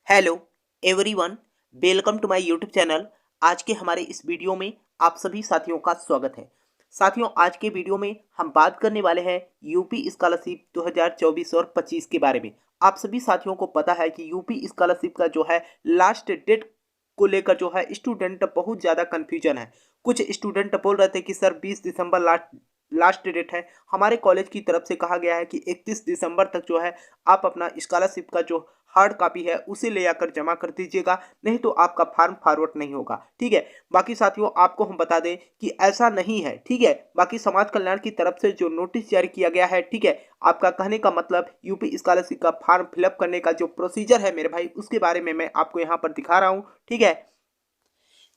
Hello everyone, welcome to my YouTube channel. आज के हमारे इस वीडियो में आप सभी साथियों का स्वागत है। साथियों, आज के वीडियो में हम बात करने वाले हैं यूपी स्कॉलरशिप 2024 और 25 के बारे में। आप सभी साथियों को पता है कि यूपी स्कॉलरशिप का जो है लास्ट डेट को लेकर जो है स्टूडेंट बहुत ज़्यादा कन्फ्यूजन है। कुछ स्टूडेंट बोल रहे थे कि सर 20 दिसंबर लास्ट डेट है। हमारे कॉलेज की तरफ से कहा गया है कि 31 दिसंबर तक जो है आप अपना स्कॉलरशिप का जो हार्ड कॉपी है उसे ले आकर जमा कर दीजिएगा, नहीं तो आपका फॉर्म फॉरवर्ड नहीं होगा। ठीक है। बाकी साथियों, आपको हम बता दें कि ऐसा नहीं है। ठीक है। बाकी समाज कल्याण की तरफ से जो नोटिस जारी किया गया है, ठीक है, आपका कहने का मतलब यूपी स्कॉलरशिप का फॉर्म फिलअप करने का जो प्रोसीजर है मेरे भाई, उसके बारे में मैं आपको यहाँ पर दिखा रहा हूँ। ठीक है।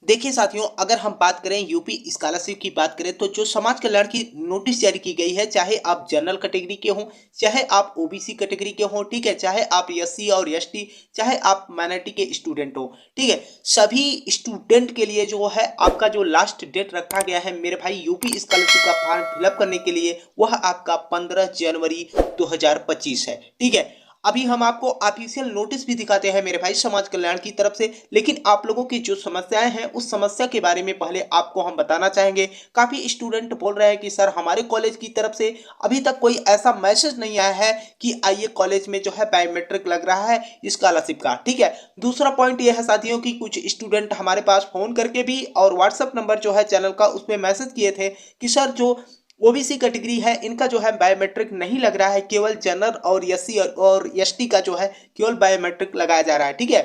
देखिए साथियों, अगर हम बात करें यूपी स्कॉलरशिप की बात करें तो जो समाज कल्याण की नोटिस जारी की गई है, चाहे आप जनरल कैटेगरी के हों, चाहे आप ओबीसी कैटेगरी के हों, ठीक है, चाहे आप एससी और एसटी, चाहे आप माइनॉरिटी के स्टूडेंट हो, ठीक है, सभी स्टूडेंट के लिए जो है आपका जो लास्ट डेट रखा गया है मेरे भाई यूपी स्कॉलरशिप का फॉर्म फिलअप करने के लिए, वह आपका 15 जनवरी 2025 है। ठीक है। अभी हम आपको ऑफिशियल नोटिस भी दिखाते हैं मेरे भाई समाज कल्याण की तरफ से, लेकिन आप लोगों की जो समस्याएं हैं उस समस्या के बारे में पहले आपको हम बताना चाहेंगे। काफी स्टूडेंट बोल रहे हैं कि सर हमारे कॉलेज की तरफ से अभी तक कोई ऐसा मैसेज नहीं आया है कि आइए कॉलेज में जो है बायोमेट्रिक लग रहा है स्कॉलरशिप का। ठीक है। दूसरा पॉइंट यह है साथियों कि कुछ स्टूडेंट हमारे पास फोन करके भी और व्हाट्सएप नंबर जो है चैनल का उसमें मैसेज किए थे कि सर जो ओबीसी कैटेगरी है इनका जो है बायोमेट्रिक नहीं लग रहा है, केवल जनरल और एससी और एसटी का जो है केवल बायोमेट्रिक लगाया जा रहा है। ठीक है।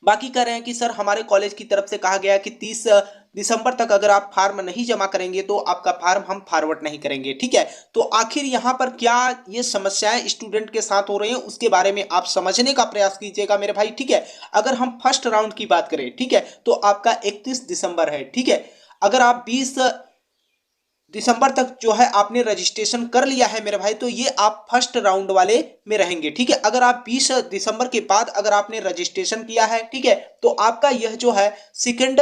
बाकी कह रहे हैं कि सर हमारे कॉलेज की तरफ से कहा गया कि 30 दिसंबर तक अगर आप फार्म नहीं जमा करेंगे तो आपका फार्म हम फॉरवर्ड नहीं करेंगे। ठीक है। तो आखिर यहाँ पर क्या ये समस्याएं स्टूडेंट के साथ हो रही हैं उसके बारे में आप समझने का प्रयास कीजिएगा मेरे भाई। ठीक है। अगर हम फर्स्ट राउंड की बात करें, ठीक है, तो आपका 31 दिसंबर है। ठीक है। अगर आप 20 दिसंबर तक जो है आपने रजिस्ट्रेशन कर लिया है मेरे भाई, तो ये आप फर्स्ट राउंड वाले में रहेंगे। ठीक है। अगर आप 20 दिसंबर के बाद अगर आपने रजिस्ट्रेशन किया है, ठीक है, तो आपका यह जो है सेकंड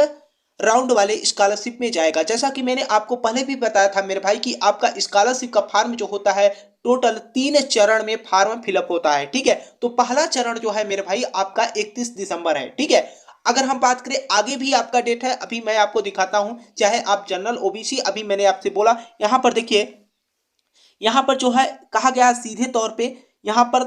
राउंड वाले स्कॉलरशिप में जाएगा। जैसा कि मैंने आपको पहले भी बताया था मेरे भाई कि आपका स्कॉलरशिप का फॉर्म जो होता है टोटल 3 चरण में फॉर्म फिलअप होता है। ठीक है। तो पहला चरण जो है मेरे भाई आपका 31 दिसंबर है। ठीक है। अगर हम बात करें आगे भी आपका डेट है, अभी मैं आपको दिखाता हूं, चाहे आप जनरल ओबीसी, अभी मैंने आपसे बोला यहां पर देखिए, यहां पर जो है कहा गया है सीधे तौर पे, यहां पर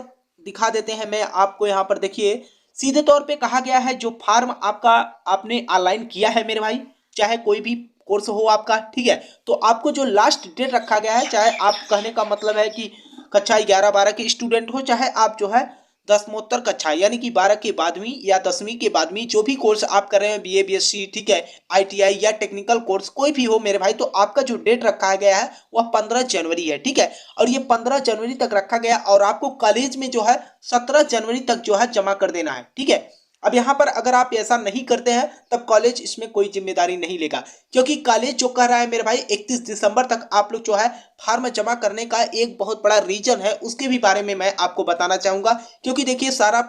दिखा देते हैं, मैं आपको यहां पर देखिए सीधे तौर पे कहा गया है जो फार्म आपका आपने ऑनलाइन किया है मेरे भाई, चाहे कोई भी कोर्स हो आपका, ठीक है, तो आपको जो लास्ट डेट रखा गया है, चाहे आप कहने का मतलब है कि कक्षा 11-12 के स्टूडेंट हो, चाहे आप जो है दसमोत्तर कक्षा यानी कि 12 के बादवीं या 10वीं के बादवीं जो भी कोर्स आप कर रहे हैं, बीए बीएससी, ठीक है, आईटीआई या टेक्निकल कोर्स कोई भी हो मेरे भाई, तो आपका जो डेट रखा गया है वह 15 जनवरी है। ठीक है। और ये 15 जनवरी तक रखा गया और आपको कॉलेज में जो है 17 जनवरी तक जो है जमा कर देना है। ठीक है। अब यहाँ पर अगर आप ऐसा नहीं करते हैं तब कॉलेज इसमें कोई जिम्मेदारी नहीं लेगा, क्योंकि कॉलेज जो कह रहा है मेरे भाई 31 दिसंबर तक आप लोग जो है फॉर्म जमा करने का एक बहुत बड़ा रीजन है, उसके भी बारे में मैं आपको बताना चाहूंगा। क्योंकि देखिए सारा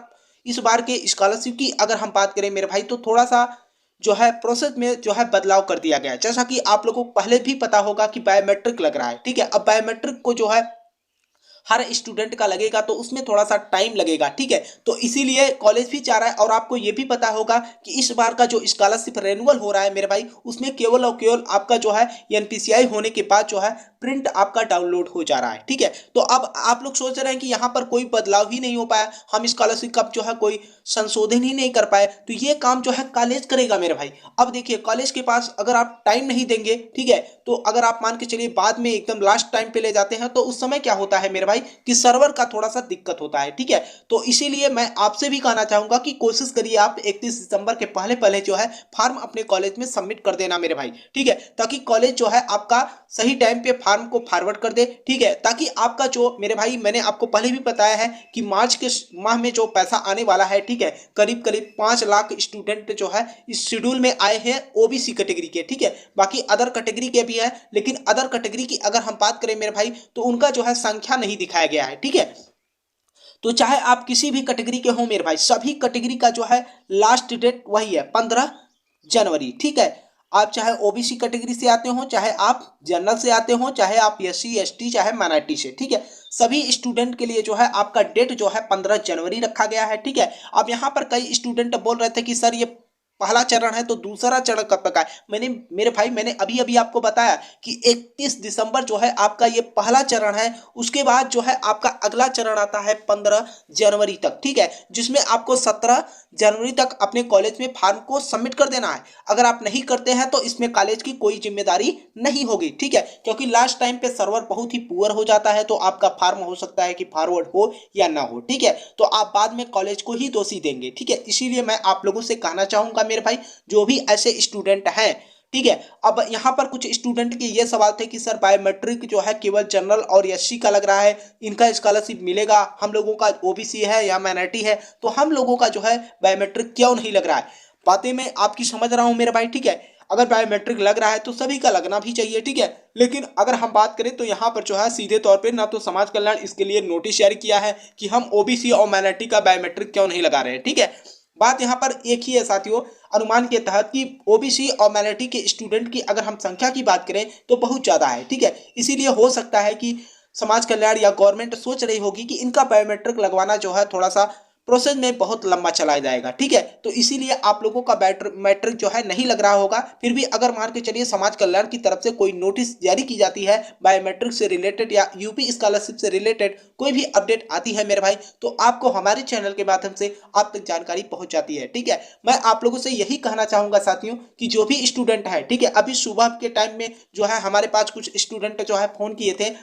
इस बार के स्कॉलरशिप की अगर हम बात करें मेरे भाई, तो थोड़ा सा जो है प्रोसेस में जो है बदलाव कर दिया गया है। जैसा कि आप लोगों को पहले भी पता होगा कि बायोमेट्रिक लग रहा है। ठीक है। अब बायोमेट्रिक को जो है हर स्टूडेंट का लगेगा तो उसमें थोड़ा सा टाइम लगेगा। ठीक है। तो इसीलिए कॉलेज भी चाह रहा है, और आपको ये भी पता होगा कि इस बार का जो स्कॉलरशिप रेन्युअल हो रहा है मेरे भाई, उसमें केवल और केवल आपका जो है एनपीसीआई होने के बाद जो है प्रिंट आपका डाउनलोड हो जा रहा है। ठीक है। तो अब आप लोग सोच रहे हैं कि यहाँ पर कोई बदलाव ही नहीं हो पाया, हम स्कॉलरशिप का जो है कोई संशोधन ही नहीं कर पाए, तो ये काम जो है कॉलेज करेगा मेरे भाई। अब देखिए कॉलेज के पास अगर आप टाइम नहीं देंगे, ठीक है, तो अगर आप मान के चलिए बाद में एकदम लास्ट टाइम पे ले जाते हैं, तो उस समय क्या होता है मेरे भाई कि सर्वर का थोड़ा सा दिक्कत होता है। ठीक है। तो इसीलिए मैं आपसे भी कहना चाहूंगा कि कोशिश करिए आप 31 दिसंबर के पहले पहले जो है फॉर्म अपने कॉलेज में सबमिट कर देना मेरे भाई। ठीक है। ताकि कॉलेज जो है आपका सही टाइम पे फॉर्म को फॉरवर्ड कर दे। ठीक है। ताकि आपका जो मेरे भाई मैंने आपको पहले भी बताया है कि मार्च के माह में जो पैसा आने वाला है, ठीक है, करीब करीब 5 लाख स्टूडेंट जो है इस शेड्यूल में आए हैं ओबीसी कैटेगरी के। ठीक है। बाकी अदर कैटेगरी के भी है, लेकिन अदर कैटेगरी की अगर हम बात करें मेरे भाई, तो उनका जो है संख्या नहीं दिखाया गया है। ठीक है। तो चाहे आप किसी भी कैटेगरी के हो मेरे भाई, सभी कैटेगरी का जो है लास्ट डेट वही है 15 जनवरी। ठीक है। आप चाहे ओबीसी कैटेगरी से आते हो, चाहे आप जनरल से आते हो, चाहे आप एससी एसटी चाहे माइनॉरिटी से, ठीक है, सभी स्टूडेंट के लिए जो है आपका डेट जो है 15 जनवरी रखा गया है, ठीक है। अब यहाँ पर कई स्टूडेंट बोल रहे थे कि सर ये पहला चरण है तो दूसरा चरण कब तक आए। मेरे भाई मैंने अभी अभी आपको बताया कि 31 दिसंबर जो है आपका ये पहला चरण है। उसके बाद जो है आपका अगला चरण आता है 15 जनवरी तक, ठीक है, जिसमें आपको 17 जनवरी तक अपने कॉलेज में फॉर्म को सबमिट कर देना है। अगर आप नहीं करते हैं तो इसमें कॉलेज की कोई जिम्मेदारी नहीं होगी, ठीक है, क्योंकि लास्ट टाइम पे सर्वर बहुत ही पुअर हो जाता है तो आपका फॉर्म हो सकता है कि फॉरवर्ड हो या ना हो, ठीक है, तो आप बाद में कॉलेज को ही दोषी देंगे, ठीक है। इसीलिए मैं आप लोगों से कहना चाहूंगा मेरे भाई, जो भी ऐसे स्टूडेंट हैं, ठीक है। अब यहाँ पर कुछ स्टूडेंट के ये सवाल थे कि सर बायोमेट्रिक जो है केवल जनरल और एससी का लग रहा है, इनका स्कॉलरशिप मिलेगा, हम लोगों का ओबीसी है या माइनॉरिटी है तो हम लोगों का जो है बायोमेट्रिक क्यों नहीं लग रहा है। बातें मैं आपकी समझ रहा हूं मेरे भाई, ठीक है, अगर बायोमेट्रिक लग रहा है तो सभी का लगना भी चाहिए, ठीक है, लेकिन अगर हम बात करें तो यहाँ पर जो है सीधे तौर पे ना तो समाज कल्याण इसके लिए नोटिस जारी किया है कि हम ओबीसी और माइनॉरिटी का बायोमेट्रिक क्यों नहीं लगा रहे हैं, ठीक है। बात यहाँ पर एक ही है साथियों, अनुमान के तहत कि ओबीसी और माइनॉरिटी के स्टूडेंट की अगर हम संख्या की बात करें तो बहुत ज़्यादा है, ठीक है, इसीलिए हो सकता है कि समाज कल्याण या गवर्नमेंट सोच रही होगी कि इनका बायोमेट्रिक लगवाना जो है थोड़ा सा प्रोसेस में बहुत लंबा चला जाएगा, ठीक है, तो इसीलिए आप लोगों का मैट्रिक जो है नहीं लग रहा होगा। फिर भी अगर मान के चलिए समाज कल्याण की तरफ से कोई नोटिस जारी की जाती है बायोमेट्रिक से रिलेटेड या यूपी स्कॉलरशिप से रिलेटेड कोई भी अपडेट आती है मेरे भाई, तो आपको हमारे चैनल के माध्यम से आप तक जानकारी पहुंच जाती है, ठीक है। मैं आप लोगों से यही कहना चाहूंगा साथियों कि जो भी स्टूडेंट है, ठीक है, अभी सुबह के टाइम में जो है हमारे पास कुछ स्टूडेंट जो है फोन किए थे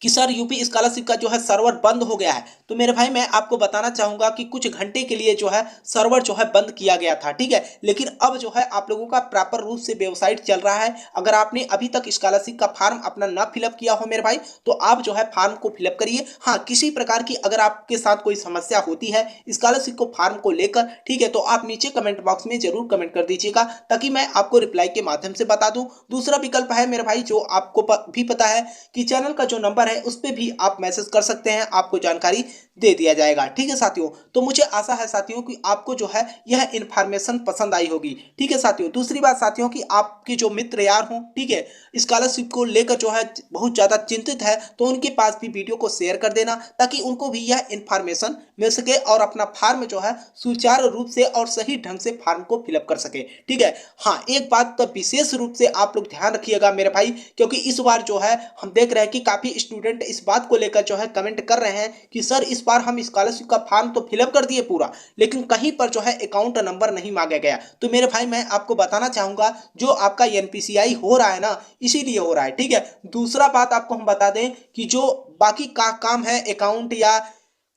कि सर यूपी स्कॉलरशिप का जो है सर्वर बंद हो गया है, तो मेरे भाई मैं आपको बताना चाहूंगा कि कुछ घंटे के लिए जो है सर्वर जो है बंद किया गया था, ठीक है, लेकिन अब जो है आप लोगों का प्रॉपर रूप से वेबसाइट चल रहा है। अगर आपने अभी तक स्कॉलरशिप का फॉर्म अपना ना फिलअप किया हो मेरे भाई तो आप जो है फॉर्म को फिलअप करिए। हाँ, किसी प्रकार की अगर आपके साथ कोई समस्या होती है स्कॉलरशिप को फॉर्म को लेकर, ठीक है, तो आप नीचे कमेंट बॉक्स में जरूर कमेंट कर दीजिएगा ताकि मैं आपको रिप्लाई के माध्यम से बता दूं। दूसरा विकल्प है मेरे भाई जो आपको भी पता है कि चैनल का जो नंबर है उस पर भी आप मैसेज कर सकते हैं, आपको जानकारी दे दिया जाएगा, ठीक है साथियों। तो मुझे आशा है साथियों कि आपको जो है यह इंफॉर्मेशन पसंद आई होगी, ठीक है साथियों। दूसरी बात साथियों कि आपके जो मित्र यार हों, ठीक है, स्कॉलरशिप को लेकर जो है बहुत ज़्यादा चिंतित है तो उनके पास भी वीडियो को शेयर कर देना ताकि उनको भी यह इंफॉर्मेशन मिल सके और अपना फॉर्म जो है सुचारू रूप से और सही ढंग से फॉर्म को फिलअप कर सके, ठीक है। हाँ, एक बात तो विशेष रूप से आप लोग ध्यान रखिएगा मेरे भाई, क्योंकि इस बार जो है हम देख रहे हैं कि काफ़ी स्टूडेंट इस बात को लेकर जो है कमेंट कर रहे हैं कि सर इस बार हम स्कॉलरशिप का फॉर्म तो फिलअप कर दिए पूरा, लेकिन कहीं पर जो है अकाउंट नंबर नहीं मांगा गया। तो मेरे भाई मैं आपको बताना चाहूंगा जो आपका एनपीसीआई हो रहा है ना, इसीलिए हो रहा है, ठीक है। दूसरा बात आपको हम बता दें कि जो बाकी का काम है अकाउंट या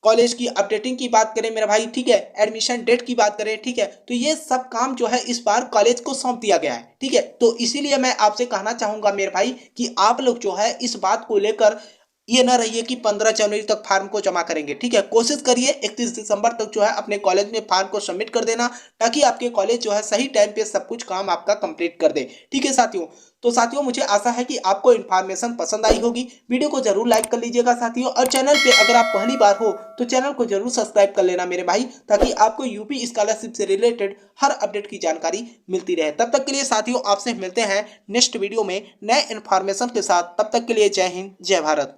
कॉलेज की अपडेटिंग की बात करें मेरे भाई, ठीक है, एडमिशन डेट की बात करें, ठीक है, तो ये सब काम जो है इस बार कॉलेज को सौंप दिया गया है, ठीक है। तो इसीलिए मैं आपसे कहना चाहूंगा मेरे भाई कि आप लोग जो है इस बात को लेकर ये ना रहिए कि 15 जनवरी तक फॉर्म को जमा करेंगे, ठीक है। कोशिश करिए 31 दिसंबर तक जो है अपने कॉलेज में फॉर्म को सबमिट कर देना ताकि आपके कॉलेज जो है सही टाइम पे सब कुछ काम आपका कंप्लीट कर दे, ठीक है साथियों। तो साथियों मुझे आशा है कि आपको इन्फॉर्मेशन पसंद आई होगी। वीडियो को जरूर लाइक कर लीजिएगा साथियों, और चैनल पे अगर आप पहली बार हो तो चैनल को जरूर सब्सक्राइब कर लेना मेरे भाई, ताकि आपको यूपी स्कॉलरशिप से रिलेटेड हर अपडेट की जानकारी मिलती रहे। तब तक के लिए साथियों आपसे मिलते हैं नेक्स्ट वीडियो में नए इन्फॉर्मेशन के साथ। तब तक के लिए जय हिंद, जय भारत।